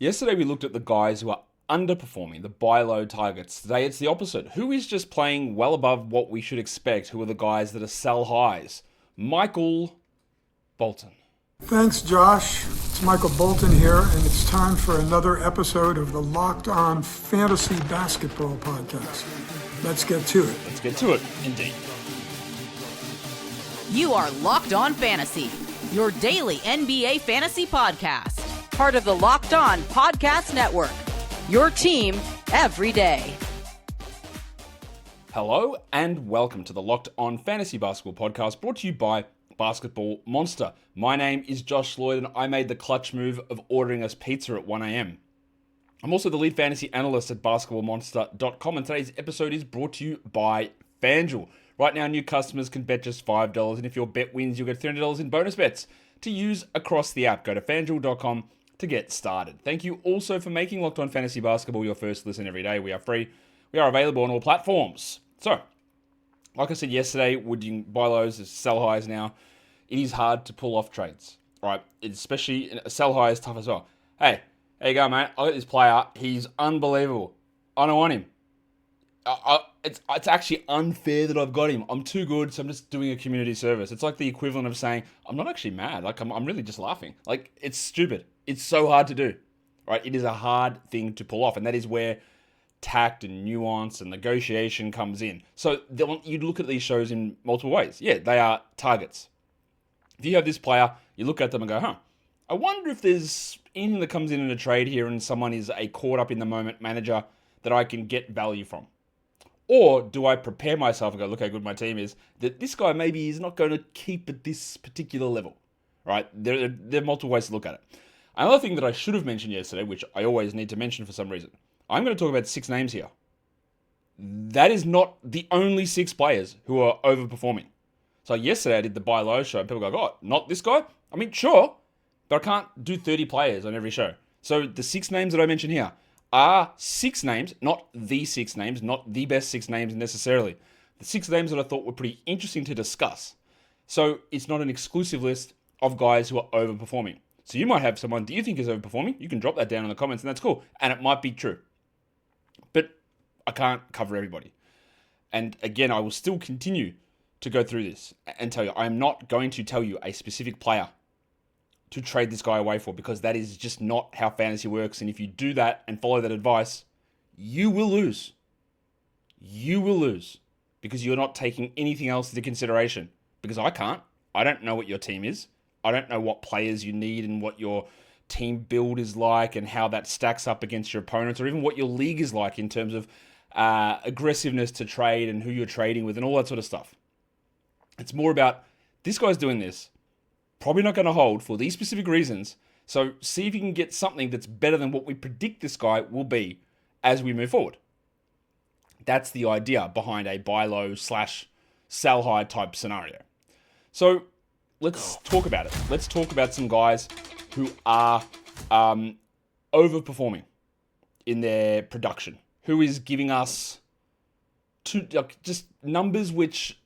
Yesterday we looked at the guys who are underperforming, the buy low targets. Today it's the opposite. Who is just playing well above what we should expect? Who are the guys that are sell highs? Mikal Bolton. Thanks, Josh. It's Michael Bolton here, and it's time for another episode of the Locked On Fantasy Basketball Podcast. Let's get to it. Let's get to it, indeed. You are Locked On Fantasy, your daily NBA fantasy podcast. Part of the Locked On Podcast Network, your team every day. Hello and welcome to the Locked On Fantasy Basketball Podcast, brought to you by Basketball Monster. My name is Josh Lloyd, and I made the clutch move of ordering us pizza at 1 a.m. I'm also the lead fantasy analyst at basketballmonster.com, and today's episode is brought to you by FanDuel. Right now, new customers can bet just $5, and if your bet wins, you'll get $300 in bonus bets to use across the app. Go to fanduel.com to get started. Thank you also for making Locked On Fantasy Basketball your first listen every day. We are free. We are available on all platforms. So, like I said yesterday, would you buy lows, sell highs now? It is hard to pull off trades, right? Especially a sell high is tough as well. Hey, there you go, mate. I got this player. He's unbelievable. I don't want him. It's actually unfair that I've got him. I'm too good, so I'm just doing a community service. It's like the equivalent of saying, I'm not actually mad. Like, I'm really just laughing. Like, it's stupid. It's so hard to do, right? It is a hard thing to pull off, and that is where tact and nuance and negotiation comes in. So you look at these shows in multiple ways. Yeah, they are targets. If you have this player, you look at them and go, I wonder if there's anything that comes in a trade here and someone is a caught up in the moment manager that I can get value from. Or do I prepare myself and go, look how good my team is, that this guy maybe is not going to keep at this particular level, right? There are multiple ways to look at it. Another thing that I should have mentioned yesterday, which I always need to mention for some reason, I'm going to talk about 6 names here. That is not the only 6 players who are overperforming. So yesterday I did the buy low show and people go, oh, not this guy? I mean, sure, but I can't do 30 players on every show. So the 6 names that I mentioned here are 6 names, not the 6 names, not the best 6 names necessarily. The 6 names that I thought were pretty interesting to discuss. So it's not an exclusive list of guys who are overperforming. So you might have someone that you think is overperforming. You can drop that down in the comments and that's cool. And it might be true. But I can't cover everybody. And again, I will still continue to go through this and tell you, I am not going to tell you a specific player to trade this guy away for, because that is just not how fantasy works. And if you do that and follow that advice, you will lose. You will lose because you're not taking anything else into consideration. Because I can't. I don't know what your team is. I don't know what players you need and what your team build is like and how that stacks up against your opponents, or even what your league is like in terms of aggressiveness to trade and who you're trading with and all that sort of stuff. It's more about, this guy's doing this, probably not going to hold for these specific reasons. So see if you can get something that's better than what we predict this guy will be as we move forward. That's the idea behind a buy low / sell high type scenario. So let's talk about it. Let's talk about some guys who are overperforming in their production, who is giving us just numbers which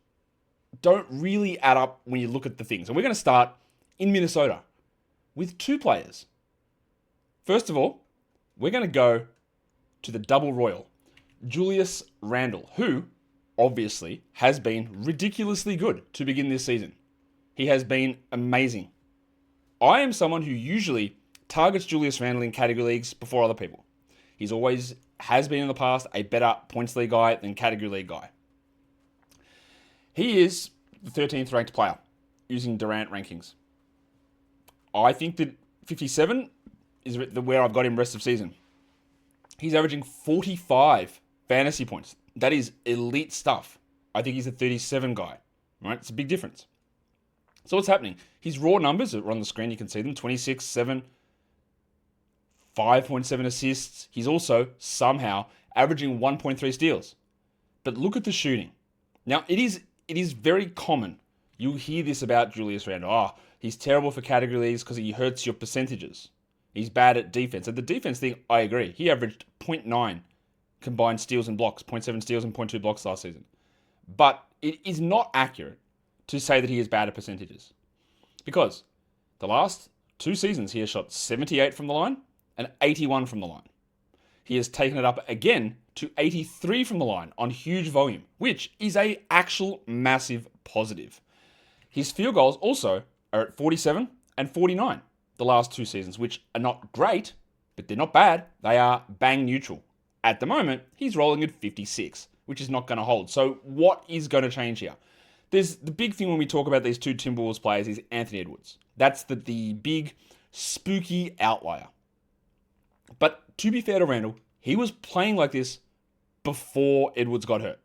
don't really add up when you look at the things. And we're going to start in Minnesota with 2 players. First of all, we're going to go to the double royal, Julius Randle, who obviously has been ridiculously good to begin this season. He has been amazing. I am someone who usually targets Julius Randle in category leagues before other people. He's always has been in the past a better points league guy than category league guy. He is the 13th ranked player using Durant rankings. I think that 57 is where I've got him rest of season. He's averaging 45 fantasy points. That is elite stuff. I think he's a 37 guy. Right? It's a big difference. So what's happening? His raw numbers are on the screen. You can see them. 26, 7, 5.7 assists. He's also somehow averaging 1.3 steals. But look at the shooting. Now, it is very common. You hear this about Julius Randle. Oh, he's terrible for category leagues because he hurts your percentages. He's bad at defense. And the defense thing, I agree. He averaged 0.9 combined steals and blocks, 0.7 steals and 0.2 blocks last season. But it is not accurate to say that he is bad at percentages. Because the last 2 seasons he has shot 78 from the line and 81 from the line. He has taken it up again to 83 from the line on huge volume, which is a actual massive positive. His field goals also are at 47 and 49 the last 2 seasons, which are not great, but they're not bad. They are bang neutral. At the moment, he's rolling at 56, which is not going to hold. So what is going to change here? There's the big thing when we talk about these two Timberwolves players is Anthony Edwards. That's the big spooky outlier. But to be fair to Randle, he was playing like this before Edwards got hurt.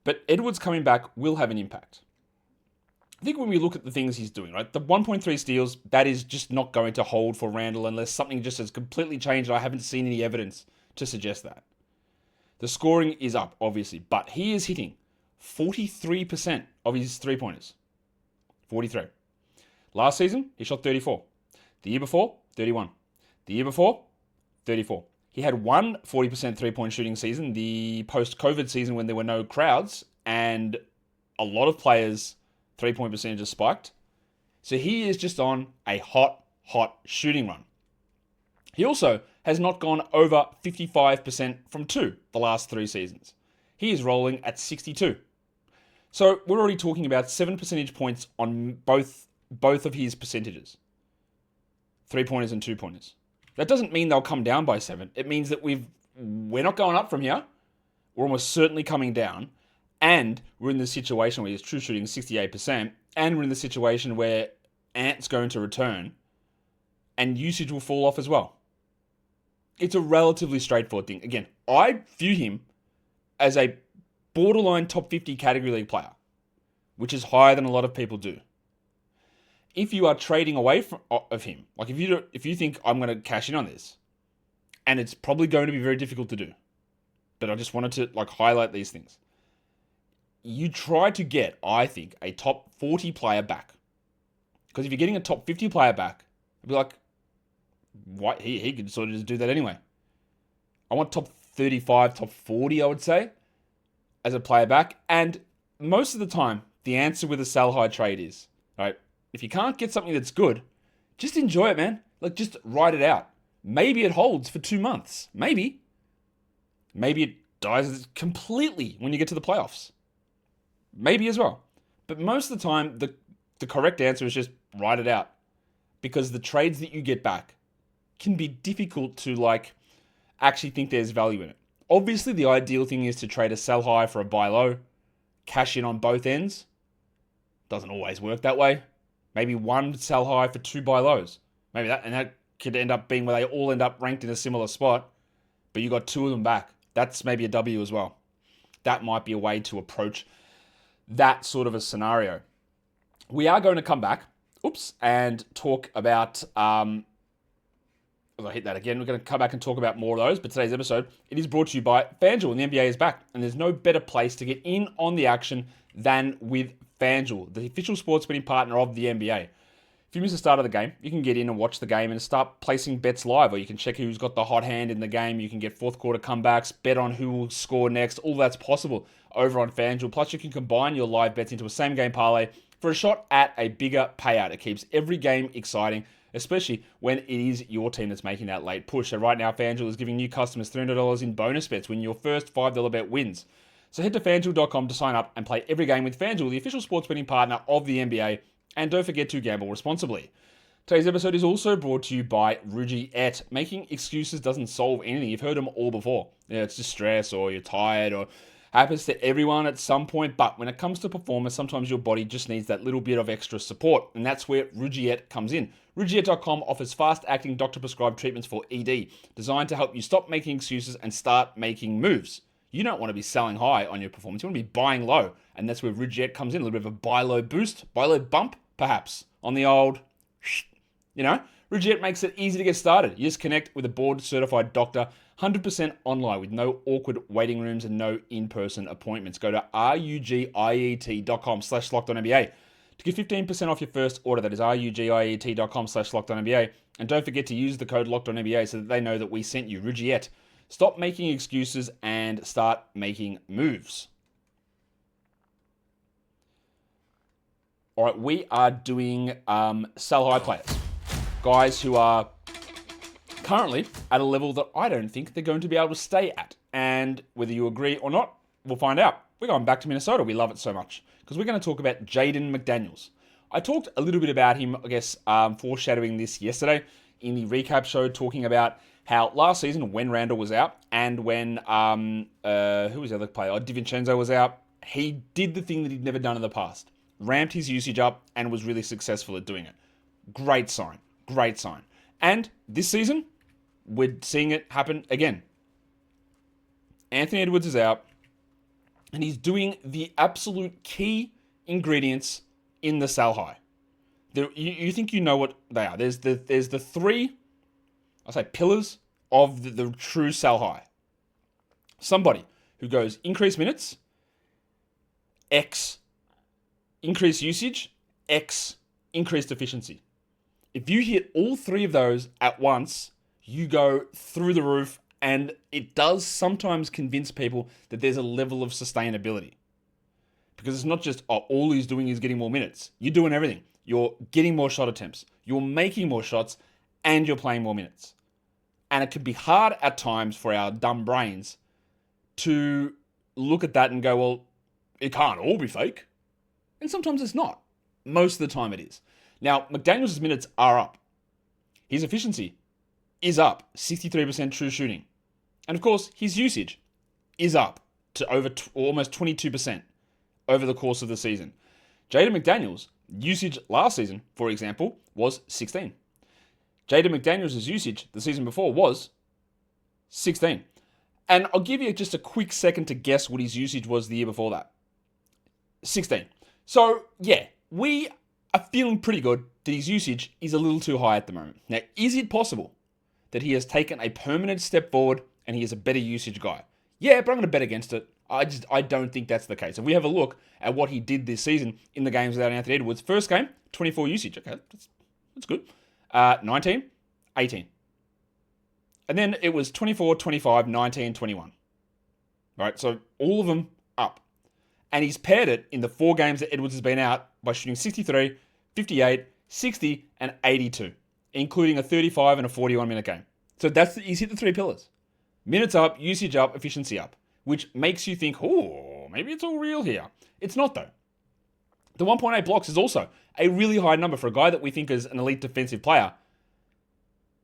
But Edwards coming back will have an impact. I think when we look at the things he's doing, right, the 1.3 steals, that is just not going to hold for Randle unless something just has completely changed. I haven't seen any evidence to suggest that. The scoring is up, obviously, but he is hitting 43% of his three-pointers. 43. Last season, he shot 34. The year before, 31. The year before, 34. He had one 40% three-point shooting season, the post-COVID season when there were no crowds, and a lot of players' three-point percentages spiked. So he is just on a hot shooting run. He also has not gone over 55% from 2 the last 3 seasons. He is rolling at 62. So we're already talking about 7 percentage points on both of his percentages. 3-pointers and 2-pointers. That doesn't mean they'll come down by 7. It means that we're not going up from here. We're almost certainly coming down. And we're in the situation where his true shooting is 68%. And we're in the situation where Ant's going to return. And usage will fall off as well. It's a relatively straightforward thing. Again, I view him as a borderline top 50 category league player, which is higher than a lot of people do. If you are trading away of him, like if you think I'm going to cash in on this, and it's probably going to be very difficult to do, but I just wanted to highlight these things. You try to get, I think, a top 40 player back. Because if you're getting a top 50 player back, it'd be like, what? He could sort of just do that anyway. I want top 35, top 40, I would say, as a player back. And most of the time, the answer with a sell high trade is, right, if you can't get something that's good, just enjoy it, man. Just ride it out. Maybe it holds for 2 months. Maybe. Maybe it dies completely when you get to the playoffs. Maybe as well. But most of the time, the correct answer is just ride it out. Because the trades that you get back can be difficult to actually think there's value in it. Obviously, the ideal thing is to trade a sell high for a buy low, cash in on both ends. Doesn't always work that way. Maybe one sell high for 2 buy lows. Maybe that could end up being where they all end up ranked in a similar spot, but you got 2 of them back. That's maybe a W as well. That might be a way to approach that sort of a scenario. We are going to come back, and talk about, I hit that again. We're going to come back and talk about more of those, but today's episode, it is brought to you by FanDuel, and the NBA is back, and there's no better place to get in on the action than with FanDuel, the official sports betting partner of the NBA. If you miss the start of the game, you can get in and watch the game and start placing bets live, or you can check who's got the hot hand in the game. You can get fourth quarter comebacks, bet on who will score next. All that's possible over on FanDuel. Plus, you can combine your live bets into a same game parlay for a shot at a bigger payout. It keeps every game exciting, especially when it is your team that's making that late push. So right now, FanDuel is giving new customers $300 in bonus bets when your first $5 bet wins. So head to FanDuel.com to sign up and play every game with FanDuel, the official sports betting partner of the NBA. And don't forget to gamble responsibly. Today's episode is also brought to you by regress. Making excuses doesn't solve anything. You've heard them all before. It's just stress, or you're tired, or happens to everyone at some point. But when it comes to performance, sometimes your body just needs that little bit of extra support. And that's where regress comes in. Regress.com offers fast-acting doctor-prescribed treatments for ED, designed to help you stop making excuses and start making moves. You don't want to be selling high on your performance. You want to be buying low. And that's where regress comes in. A little bit of a buy low boost, buy low bump, perhaps, on the old, Regress makes it easy to get started. You just connect with a board-certified doctor, 100% online with no awkward waiting rooms and no in-person appointments. Go to rugiet.com/lockedonnba to get 15% off your first order. That is rugiet.com/lockedonnba. And don't forget to use the code LOCKEDONNBA so that they know that we sent you. Regress. Stop making excuses and start making moves. All right, we are doing sell high players. Guys who are currently at a level that I don't think they're going to be able to stay at. And whether you agree or not, we'll find out. We're going back to Minnesota. We love it so much because we're going to talk about Jaden McDaniels. I talked a little bit about him, I guess, foreshadowing this yesterday in the recap show, talking about how last season when Randle was out and when, who was the other player? DiVincenzo was out, he did the thing that he'd never done in the past. Ramped his usage up and was really successful at doing it. Great sign. Great sign. And this season, we're seeing it happen again. Anthony Edwards is out, and he's doing the absolute key ingredients in the sell high. You think you know what they are. There's the three, I'll say, pillars of the true sell high. Somebody who goes increased minutes, X increased usage, X increased efficiency. If you hit all three of those at once, you go through the roof, and it does sometimes convince people that there's a level of sustainability. Because it's not just, all he's doing is getting more minutes. You're doing everything. You're getting more shot attempts. You're making more shots, and you're playing more minutes. And it can be hard at times for our dumb brains to look at that and go, well, it can't all be fake. And sometimes it's not. Most of the time it is. Now, McDaniels' minutes are up. His efficiency is up, 63% true shooting. And of course, his usage is up to over almost 22% over the course of the season. Jaden McDaniels' usage last season, for example, was 16. Jaden McDaniels' usage the season before was 16. And I'll give you just a quick second to guess what his usage was the year before that. 16. So, yeah, we are feeling pretty good that his usage is a little too high at the moment. Now, is it possible that he has taken a permanent step forward and he is a better usage guy? Yeah, but I'm going to bet against it. I don't think that's the case. If we have a look at what he did this season in the games without Anthony Edwards, first game, 24 usage. Okay, that's good. 19, 18. And then it was 24, 25, 19, 21. Right, so all of them up. And he's paired it in the 4 games that Edwards has been out by shooting 63, 58, 60, and 82, including a 35 and a 41-minute game. So he's hit the 3 pillars. Minutes up, usage up, efficiency up, which makes you think, oh, maybe it's all real here. It's not, though. The 1.8 blocks is also a really high number for a guy that we think is an elite defensive player.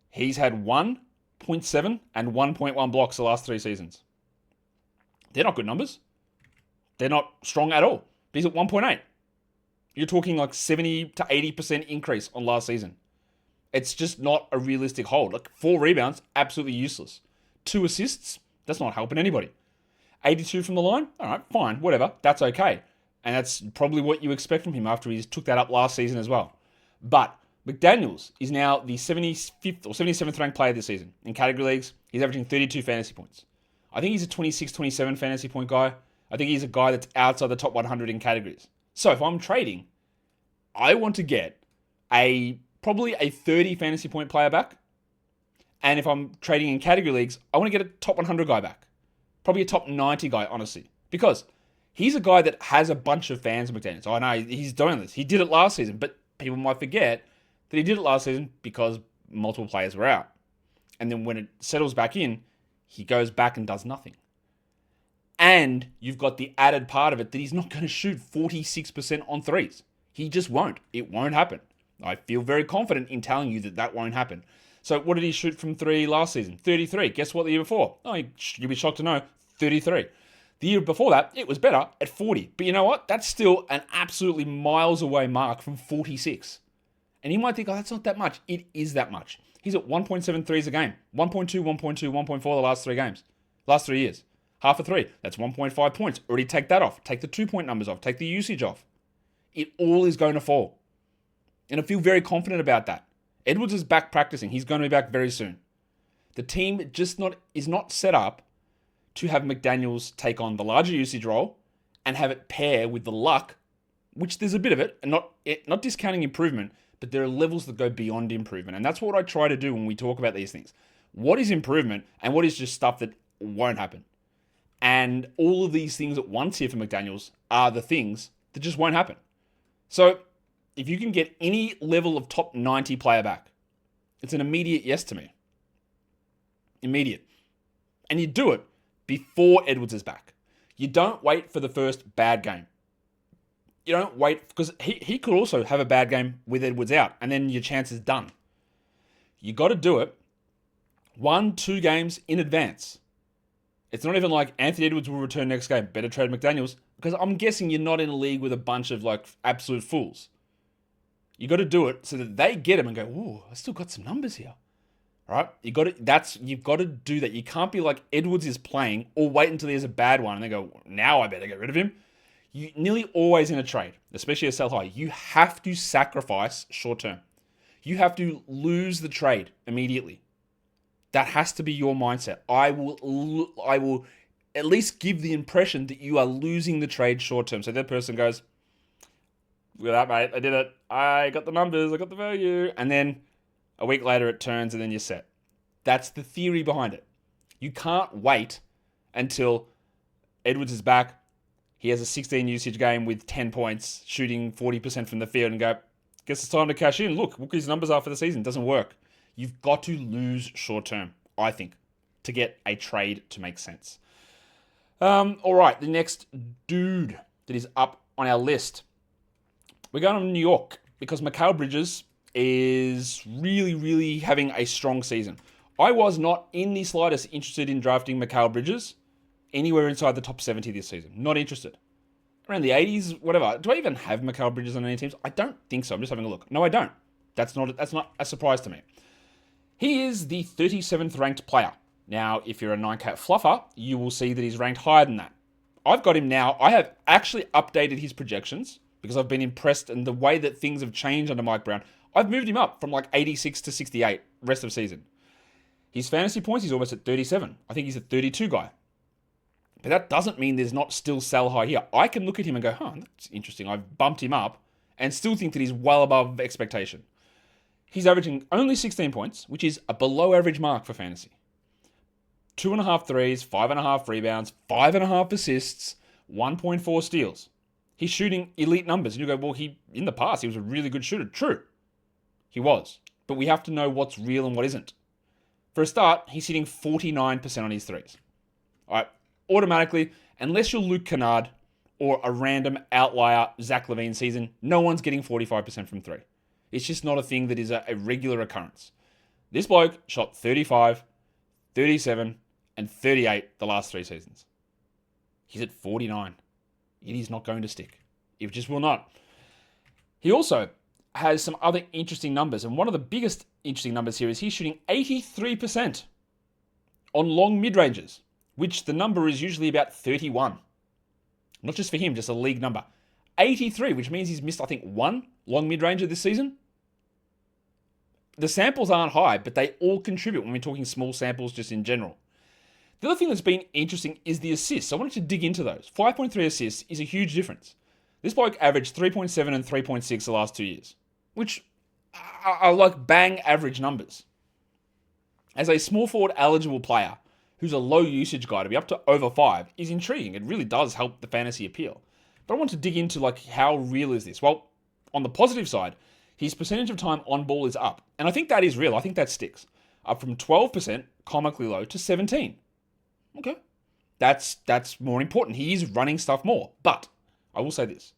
He's had 1.7 and 1.1 blocks the last 3 seasons. They're not good numbers. They're not strong at all. But he's at 1.8. You're talking like 70 to 80% increase on last season. It's just not a realistic hold. Like 4 rebounds, absolutely useless. 2 assists, that's not helping anybody. 82 from the line, all right, fine, whatever. That's okay. And that's probably what you expect from him after he took that up last season as well. But McDaniels is now the 75th or 77th ranked player this season. In category leagues, he's averaging 32 fantasy points. I think he's a 26, 27 fantasy point guy. I think he's a guy that's outside the top 100 in categories. So if I'm trading, I want to get probably a 30 fantasy point player back. And if I'm trading in category leagues, I want to get a top 100 guy back. Probably a top 90 guy, honestly. Because he's a guy that has a bunch of fans of McDaniels. I know he's doing this. He did it last season, but people might forget that he did it last season because multiple players were out. And then when it settles back in, he goes back and does nothing. And you've got the added part of it that he's not going to shoot 46% on threes. He just won't. It won't happen. I feel very confident in telling you that won't happen. So what did he shoot from 3 last season? 33. Guess what the year before? Oh, you'll be shocked to know, 33. The year before that, it was better at 40. But you know what? That's still an absolutely miles away mark from 46. And you might think, that's not that much. It is that much. He's at 1.7 threes a game. 1.2, 1.2, 1.4 the last 3 games. Last 3 years. Half a 3. That's 1.5 points. Already take that off. Take the 2-point numbers off. Take the usage off. It all is going to fall. And I feel very confident about that. Edwards is back practicing. He's going to be back very soon. The team is not set up to have McDaniels take on the larger usage role and have it pair with the luck, which there's a bit of it, and not discounting improvement, but there are levels that go beyond improvement. And that's what I try to do when we talk about these things. What is improvement and what is just stuff that won't happen? And all of these things at once here for McDaniels are the things that just won't happen. So if you can get any level of top 90 player back, it's an immediate yes to me. immediate. And you do it before Edwards is back. You don't wait for the first bad game. You don't wait, because he could also have a bad game with Edwards out, and then your chance is done. You got to do it 1-2 games in advance. It's not even like Anthony Edwards will return next game. Better trade McDaniels, because I'm guessing you're not in a league with a bunch of like absolute fools. You got to do it so that they get him and go, "Ooh, I still got some numbers here." All right, you've got to do that. You can't be like Edwards is playing, or wait until there's a bad one and they go, "Now I better get rid of him." You nearly always in a trade, especially a sell high, you have to sacrifice short term. You have to lose the trade immediately. That has to be your mindset. I will at least give the impression that you are losing the trade short term. So that person goes, "Look at that, mate. I did it. I got the numbers. I got the value." And then a week later it turns and then you're set. That's the theory behind it. You can't wait until Edwards is back. He has a 16 usage game with 10 points, shooting 40% from the field, and go, "Guess it's time to cash in. Look what his numbers are for the season." It doesn't work. You've got to lose short term, I think, to get a trade to make sense. All right, the next dude that is up on our list. We're going to New York because Mikal Bridges is really, really having a strong season. I was not in the slightest interested in drafting Mikal Bridges anywhere inside the top 70 this season. Not interested. Around the 80s, whatever. Do I even have Mikal Bridges on any teams? I don't think so. I'm just having a look. No, I don't. That's not a surprise to me. He is the 37th ranked player. Now, if you're a 9-cat fluffer, you will see that he's ranked higher than that. I've got him now. I have actually updated his projections because I've been impressed in the way that things have changed under Mike Brown. I've moved him up from like 86 to 68 rest of season. His fantasy points, he's almost at 37. I think he's a 32 guy. But that doesn't mean there's not still sell high here. I can look at him and go, that's interesting. I've bumped him up and still think that he's well above expectation. He's averaging only 16 points, which is a below average mark for fantasy. 2.5 threes, 5.5 rebounds, 5.5 assists, 1.4 steals. He's shooting elite numbers. And you go, well, in the past, he was a really good shooter. True. He was. But we have to know what's real and what isn't. For a start, he's hitting 49% on his threes. All right. Automatically, unless you're Luke Kennard or a random outlier Zach LaVine season, no one's getting 45% from three. It's just not a thing that is a regular occurrence. This bloke shot 35, 37, and 38 the last 3 seasons. He's at 49. It is not going to stick. It just will not. He also has some other interesting numbers, and one of the biggest interesting numbers here is he's shooting 83% on long mid-ranges, which the number is usually about 31. Not just for him, just a league number. 83, which means he's missed, I think, 1 long mid-ranger this season. The samples aren't high, but they all contribute when we're talking small samples just in general. The other thing that's been interesting is the assists. I wanted to dig into those. 5.3 assists is a huge difference. This bloke averaged 3.7 and 3.6 the last 2 years, which are like bang average numbers. As a small forward eligible player who's a low usage guy, to be up to over 5 is intriguing. It really does help the fantasy appeal. But I want to dig into like how real is this? Well, on the positive side, his percentage of time on ball is up. And I think that is real. I think that sticks. Up from 12%, comically low, to 17%. Okay. That's more important. He is running stuff more. But I will say this.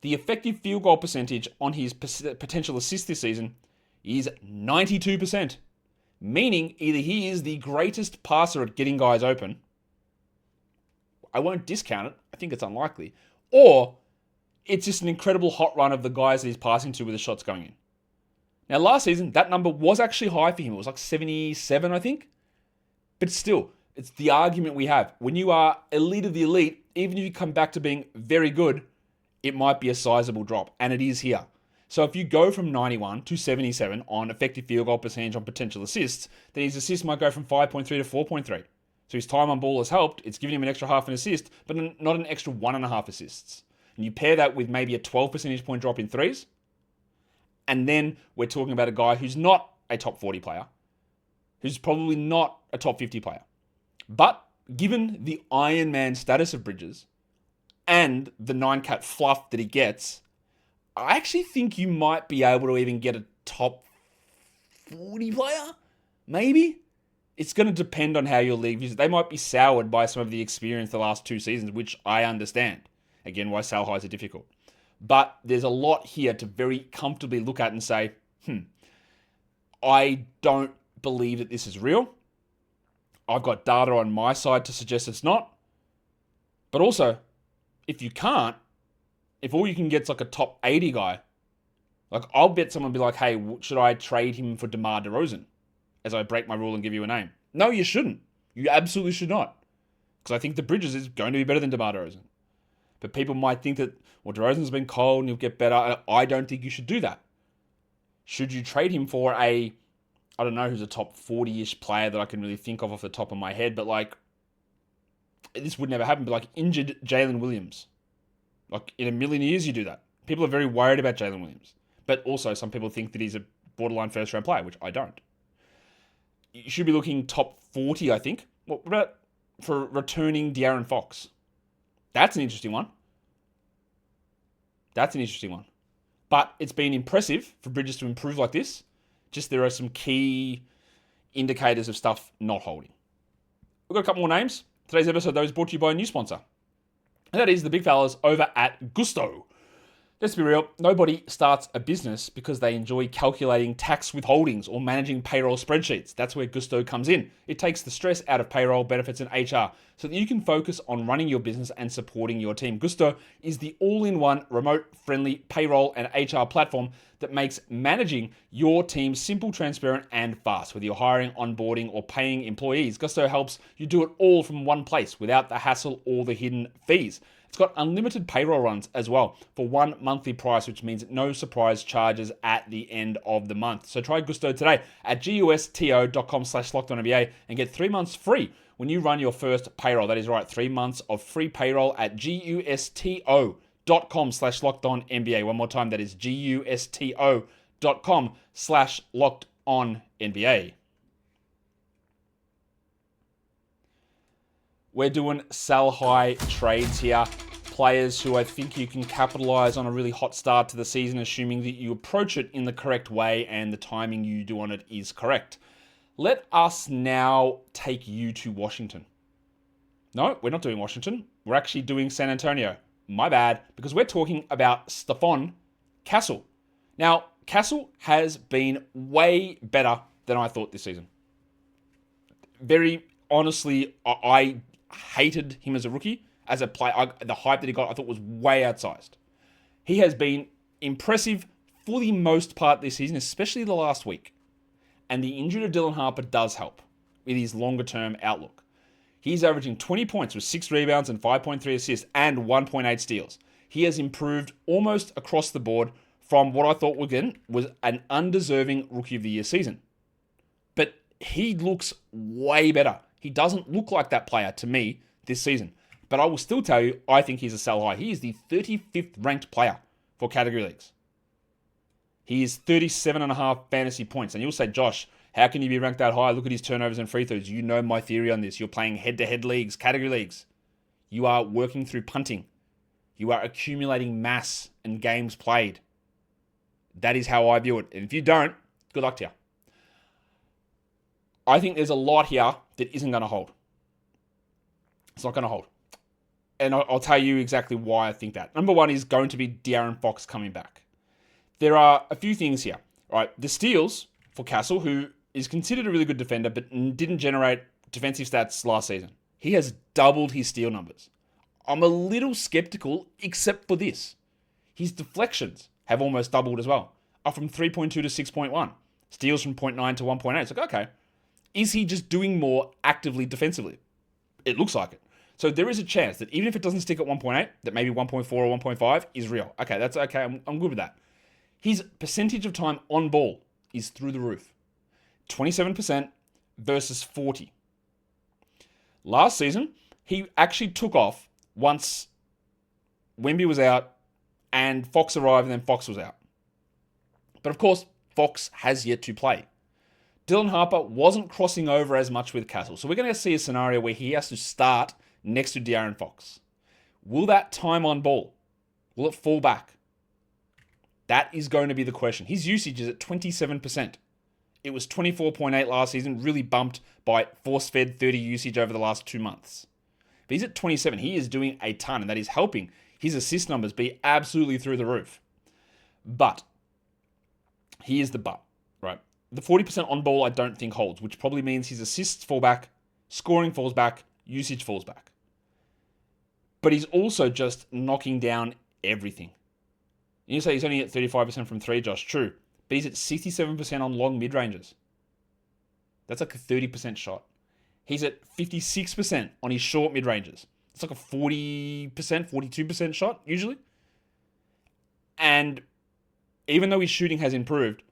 The effective field goal percentage on his potential assist this season is 92%. Meaning either he is the greatest passer at getting guys open. I won't discount it. I think it's unlikely. Or it's just an incredible hot run of the guys that he's passing to with the shots going in. Now, last season, that number was actually high for him. It was like 77, I think. But still, it's the argument we have. When you are elite of the elite, even if you come back to being very good, it might be a sizable drop. And it is here. So if you go from 91 to 77 on effective field goal percentage on potential assists, then his assists might go from 5.3 to 4.3. So his time on ball has helped. It's given him an extra half an assist, but not an extra 1.5 assists. And you pair that with maybe a 12 percentage point drop in threes. And then we're talking about a guy who's not a top 40 player, who's probably not a top 50 player. But given the Iron Man status of Bridges and the 9-cat fluff that he gets, I actually think you might be able to even get a top 40 player, maybe. It's going to depend on how your league views it. They might be soured by some of the experience the last 2 seasons, which I understand. Again, why sell highs are difficult. But there's a lot here to very comfortably look at and say, I don't believe that this is real. I've got data on my side to suggest it's not. But also, if you can't, if all you can get is like a top 80 guy, like I'll bet someone will be like, hey, should I trade him for DeMar DeRozan? As I break my rule and give you a name. No, you shouldn't. You absolutely should not. Because I think the Bridges is going to be better than DeMar DeRozan. But people might think that, well, DeRozan's been cold and he'll get better. I don't think you should do that. Should you trade him for I don't know who's a top 40-ish player that I can really think of off the top of my head, but like, this would never happen, but like injured Jalen Williams. Like in a million years you do that. People are very worried about Jalen Williams. But also some people think that he's a borderline first-round player, which I don't. You should be looking top 40, I think. What about for returning De'Aaron Fox? That's an interesting one. But it's been impressive for Bridges to improve like this. Just there are some key indicators of stuff not holding. We've got a couple more names. Today's episode, though, is brought to you by a new sponsor. And that is the big fellas over at Gusto. Let's be real, nobody starts a business because they enjoy calculating tax withholdings or managing payroll spreadsheets. That's where Gusto comes in. It takes the stress out of payroll, benefits, and HR so that you can focus on running your business and supporting your team. Gusto is the all-in-one remote-friendly payroll and HR platform that makes managing your team simple, transparent, and fast. Whether you're hiring, onboarding, or paying employees, Gusto helps you do it all from one place without the hassle or the hidden fees. It's got unlimited payroll runs as well for one monthly price, which means no surprise charges at the end of the month. So try Gusto today at gusto.com/LockedOnNBA and get 3 months free when you run your first payroll. That is right, 3 months of free payroll at gusto.com/LockedOnNBA. One more time, that is gusto.com/LockedOnNBA. We're doing sell high trades here. Players who I think you can capitalize on a really hot start to the season, assuming that you approach it in the correct way and the timing you do on it is correct. Let us now take you to Washington. No, we're not doing Washington. We're actually doing San Antonio. My bad, because we're talking about Stephon Castle. Now, Castle has been way better than I thought this season. Very honestly, I hated him as a rookie. As a player, the hype that he got, I thought was way outsized. He has been impressive for the most part this season, especially the last week. And the injury to Dylan Harper does help with his longer-term outlook. He's averaging 20 points with 6 rebounds and 5.3 assists and 1.8 steals. He has improved almost across the board from what I thought again was an undeserving Rookie of the Year season. But he looks way better. He doesn't look like that player to me this season. But I will still tell you, I think he's a sell high. He is the 35th ranked player for category leagues. He is 37.5 fantasy points. And you'll say, Josh, how can you be ranked that high? Look at his turnovers and free throws. You know my theory on this. You're playing head-to-head leagues, category leagues. You are working through punting. You are accumulating mass and games played. That is how I view it. And if you don't, good luck to you. I think there's a lot here that isn't going to hold. It's not going to hold. And I'll tell you exactly why I think that. Number one is going to be De'Aaron Fox coming back. There are a few things here. Right, the steals for Castle, who is considered a really good defender, but didn't generate defensive stats last season. He has doubled his steal numbers. I'm a little skeptical, except for this. His deflections have almost doubled as well, up from 3.2 to 6.1. Steals from 0.9 to 1.8. It's like, okay. Is he just doing more actively defensively? It looks like it. So there is a chance that even if it doesn't stick at 1.8, that maybe 1.4 or 1.5 is real. Okay, that's okay. I'm good with that. His percentage of time on ball is through the roof. 27% versus 40%. Last season, he actually took off once Wemby was out and Fox arrived and then Fox was out. But of course, Fox has yet to play. Dylan Harper wasn't crossing over as much with Castle. So we're going to see a scenario where he has to start next to De'Aaron Fox. Will that time on ball, will it fall back? That is going to be the question. His usage is at 27%. It was 24.8 last season, really bumped by force-fed 30 usage over the last 2 months. But he's at 27. He is doing a ton, and that is helping his assist numbers be absolutely through the roof. But here's the but, right? The 40% on ball I don't think holds, which probably means his assists fall back, scoring falls back, usage falls back. But he's also just knocking down everything. You say he's only at 35% from 3, Josh. True. But he's at 67% on long mid-ranges. That's like a 30% shot. He's at 56% on his short mid-ranges. It's like a 40%, 42% shot, usually. And even though his shooting has improved,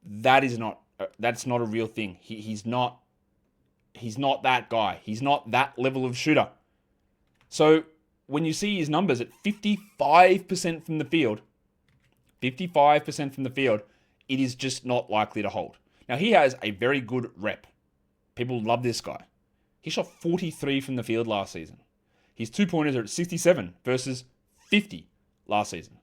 that's not a real thing. He's not that guy. He's not that level of shooter. So when you see his numbers at 55% from the field, 55% from the field, it is just not likely to hold. Now, he has a very good rep. People love this guy. He shot 43 from the field last season. His two-pointers are at 67 versus 50 last season.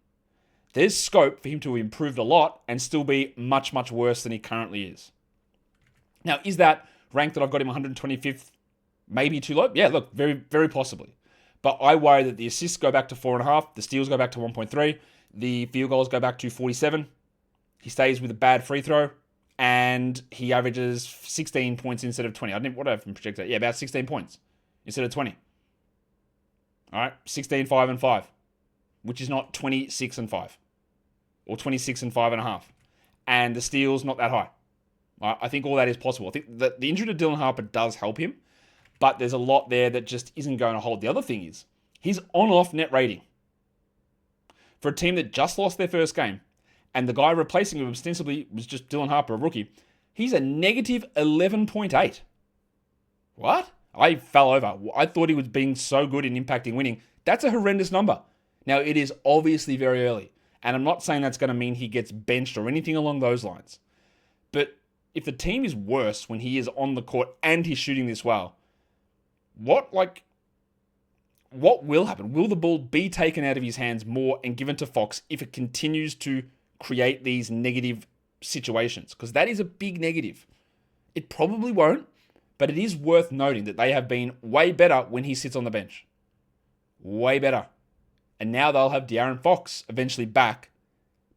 There's scope for him to have improved a lot and still be much, much worse than he currently is. Now, is that rank that I've got him 125th maybe too low? Yeah, look, very, very possibly. But I worry that the assists go back to 4.5, the steals go back to 1.3, the field goals go back to 47. He stays with a bad free throw, and he averages 16 points instead of 20. What did I have projected? Yeah, about 16 points instead of 20. All right, 16, 5, and 5, which is not 26 and 5, or 26 and 5.5. And the steals, not that high. I think all that is possible. I think that the injury to Dylan Harper does help him, but there's a lot there that just isn't going to hold. The other thing is his on-off net rating. For a team that just lost their first game, and the guy replacing him ostensibly was just Dylan Harper, a rookie, he's a negative 11.8. What? I fell over. I thought he was being so good in impacting winning. That's a horrendous number. Now, it is obviously very early, and I'm not saying that's going to mean he gets benched or anything along those lines. But if the team is worse when he is on the court and he's shooting this well, what will happen? Will the ball be taken out of his hands more and given to Fox if it continues to create these negative situations? Because that is a big negative. It probably won't, but it is worth noting that they have been way better when he sits on the bench. Way better. And now they'll have De'Aaron Fox eventually back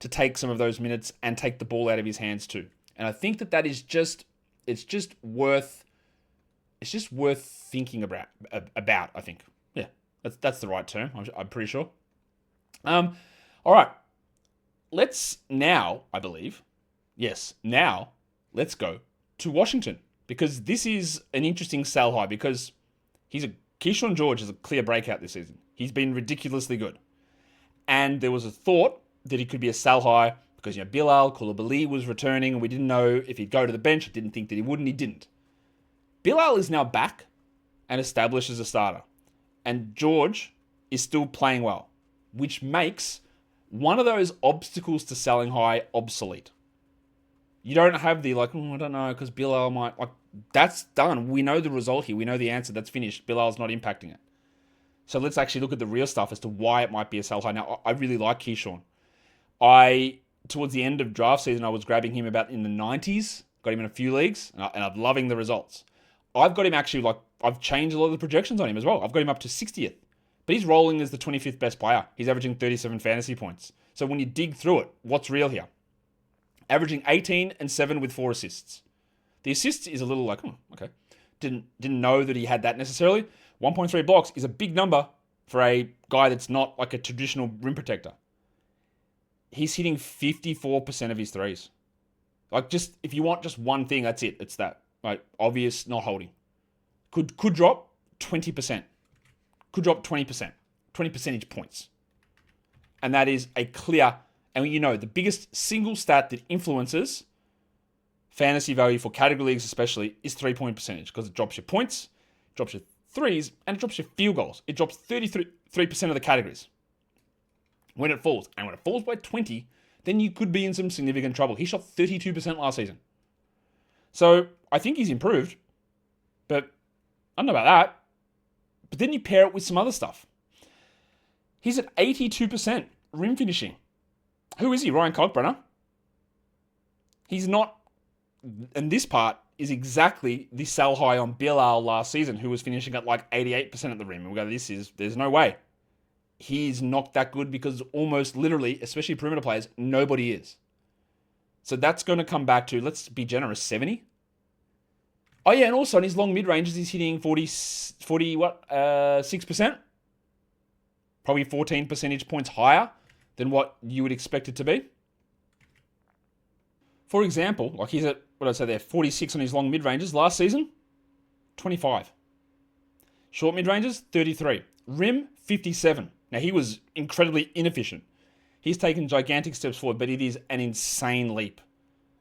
to take some of those minutes and take the ball out of his hands too. And I think that is just, it's just worth thinking about, I think. Yeah, that's the right term, I'm pretty sure. All right. Let's now, I believe, let's go to Washington, because this is an interesting sell high, because Kyshawn George is a clear breakout this season. He's been ridiculously good. And there was a thought that he could be a sell high because, Bilal Coulibaly was returning and we didn't know if he'd go to the bench. I didn't think that he would, and he didn't. Bilal is now back and established as a starter. And George is still playing well, which makes one of those obstacles to selling high obsolete. You don't have the I don't know, because Bilal might, that's done. We know the result here. We know the answer. That's finished. Bilal's not impacting it. So let's actually look at the real stuff as to why it might be a sell high. Now, I really like Kyshawn. Towards the end of draft season, I was grabbing him about in the 90s. Got him in a few leagues, and I'm loving the results. I've got him actually, I've changed a lot of the projections on him as well. I've got him up to 60th. But he's rolling as the 25th best player. He's averaging 37 fantasy points. So when you dig through it, what's real here? Averaging 18 and 7 with 4 assists. The assists is a little okay. Didn't know that he had that necessarily. 1.3 blocks is a big number for a guy that's not like a traditional rim protector. He's hitting 54% of his threes. Just if you want just one thing, that's it. It's that. Obvious, not holding. Could drop 20%. Could drop 20%. 20 percentage points. And that is a clear, and the biggest single stat that influences fantasy value for category leagues especially is 3-point percentage, because it drops your points, drops your threes, and it drops your field goals. It drops 33% of the categories when it falls. And when it falls by 20, then you could be in some significant trouble. He shot 32% last season. So I think he's improved, but I don't know about that. But then you pair it with some other stuff. He's at 82% rim finishing. Who is he? Ryan Kalkbrenner? He's not And this part is exactly the sell high on Bilal last season, who was finishing at like 88% at the rim. And we go, there's no way. He's not that good because almost literally, especially perimeter players, nobody is. So that's going to come back to, let's be generous, 70. Oh yeah, and also in his long mid-ranges, he's hitting 6%? Probably 14 percentage points higher than what you would expect it to be. For example, like he's at, what did I say there, 46 on his long mid-ranges. Last season, 25. Short mid-ranges, 33. Rim, 57. Now, he was incredibly inefficient. He's taken gigantic steps forward, but it is an insane leap.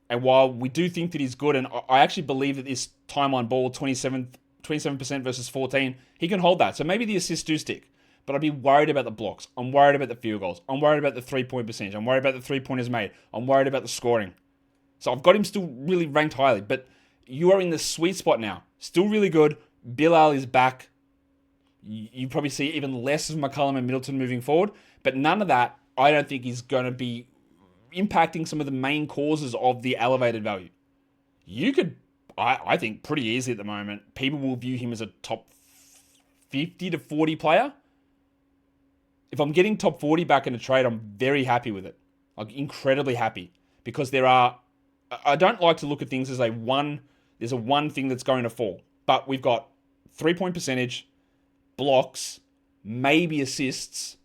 And while we do think that he's good, and I actually believe that this time on ball, 27% versus 14, he can hold that. So maybe the assists do stick. But I'd be worried about the blocks. I'm worried about the field goals. I'm worried about the three-point percentage. I'm worried about the three-pointers made. I'm worried about the scoring. So I've got him still really ranked highly. But you are in the sweet spot now. Still really good. Bilal is back. You probably see even less of McCollum and Middleton moving forward. But none of that, I don't think, is going to be impacting some of the main causes of the elevated value. You could, I think, pretty easily at the moment, people will view him as a top 50 to 40 player. If I'm getting top 40 back in a trade, I'm very happy with it. Like, incredibly happy. Because I don't like to look at things as there's a one thing that's going to fall. But we've got 3-point percentage, blocks, maybe assists,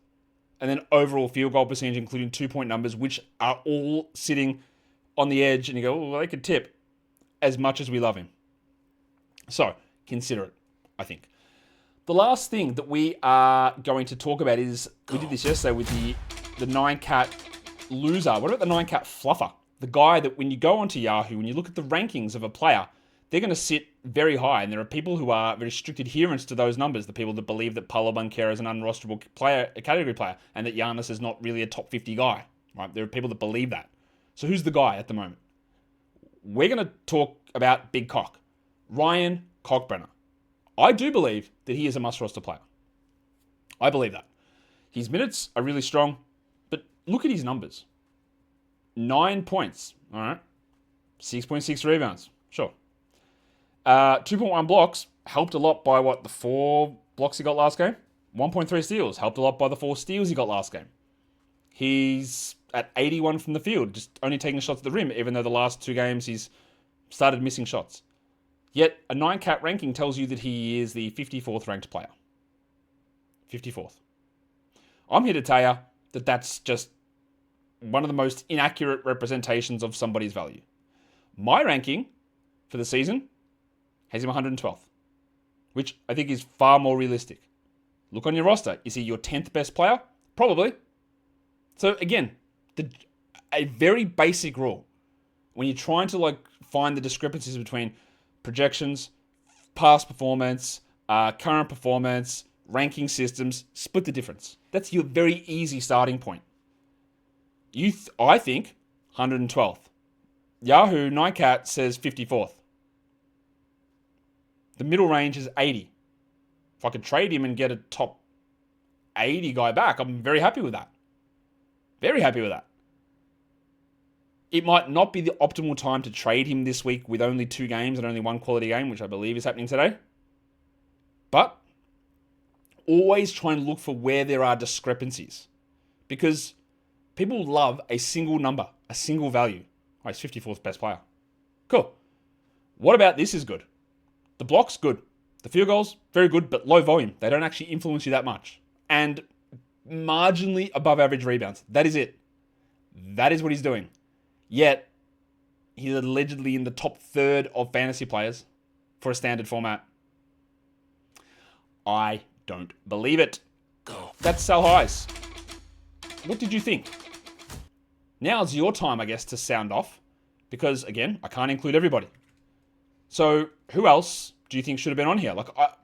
and then overall field goal percentage, including 2-point numbers, which are all sitting on the edge. And you go, well, they could tip as much as we love him. So, consider it, I think. The last thing that we are going to talk about is, we did this yesterday with the 9-cat loser. What about the 9-cat fluffer? The guy that when you go onto Yahoo, when you look at the rankings of a player, they're going to sit very high. And there are people who are very strict adherents to those numbers. The people that believe that Paolo Banchero is an unrosterable player, a category player, and that Giannis is not really a top 50 guy. Right? There are people that believe that. So who's the guy at the moment? We're going to talk about Big Cock, Ryan Kalkbrenner. I do believe that he is a must-roster player. I believe that. His minutes are really strong, but look at his numbers. 9 points, all right? 6.6 rebounds, sure. 2.1 blocks, helped a lot by the 4 blocks he got last game. 1.3 steals, helped a lot by the 4 steals he got last game. He's at 81 from the field, just only taking shots at the rim, even though the last 2 games he's started missing shots. Yet, a 9-cat ranking tells you that he is the 54th ranked player. 54th. I'm here to tell you that that's just one of the most inaccurate representations of somebody's value. My ranking for the season has him 112th, which I think is far more realistic. Look on your roster. Is he your 10th best player? Probably. So again, a very basic rule. When you're trying to find the discrepancies between projections, past performance, current performance, ranking systems, split the difference. That's your very easy starting point. I think 112th. Yahoo 9cat says 54th. The middle range is 80. If I could trade him and get a top 80 guy back, I'm very happy with that. Very happy with that. It might not be the optimal time to trade him this week with only 2 games and only 1 quality game, which I believe is happening today. But always try and look for where there are discrepancies. Because people love a single number, a single value. Oh, he's 54th best player. Cool. What about this is good? The blocks, good. The field goals, very good, but low volume. They don't actually influence you that much. And marginally above average rebounds. That is it. That is what he's doing. Yet, he's allegedly in the top 3rd of fantasy players for a standard format. I don't believe it. That's sell highs. What did you think? Now's your time, I guess, to sound off. Because, again, I can't include everybody. So, who else do you think should have been on here?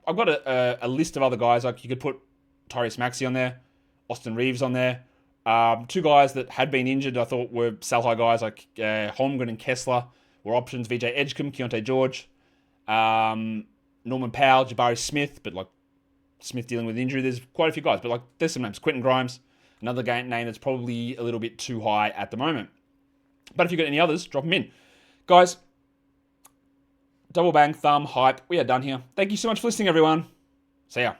I've got a list of other guys. You could put Tyrese Maxey on there. Austin Reeves on there. 2 guys that had been injured, I thought were sell-high guys, like Holmgren and Kessler were options. VJ Edgecombe, Kyshawn George, Norman Powell, Jabari Smith, but Smith dealing with injury. There's quite a few guys, but there's some names. Quentin Grimes, another name that's probably a little bit too high at the moment. But if you've got any others, drop them in. Guys, double bang, thumb, hype. We are done here. Thank you so much for listening, everyone. See ya.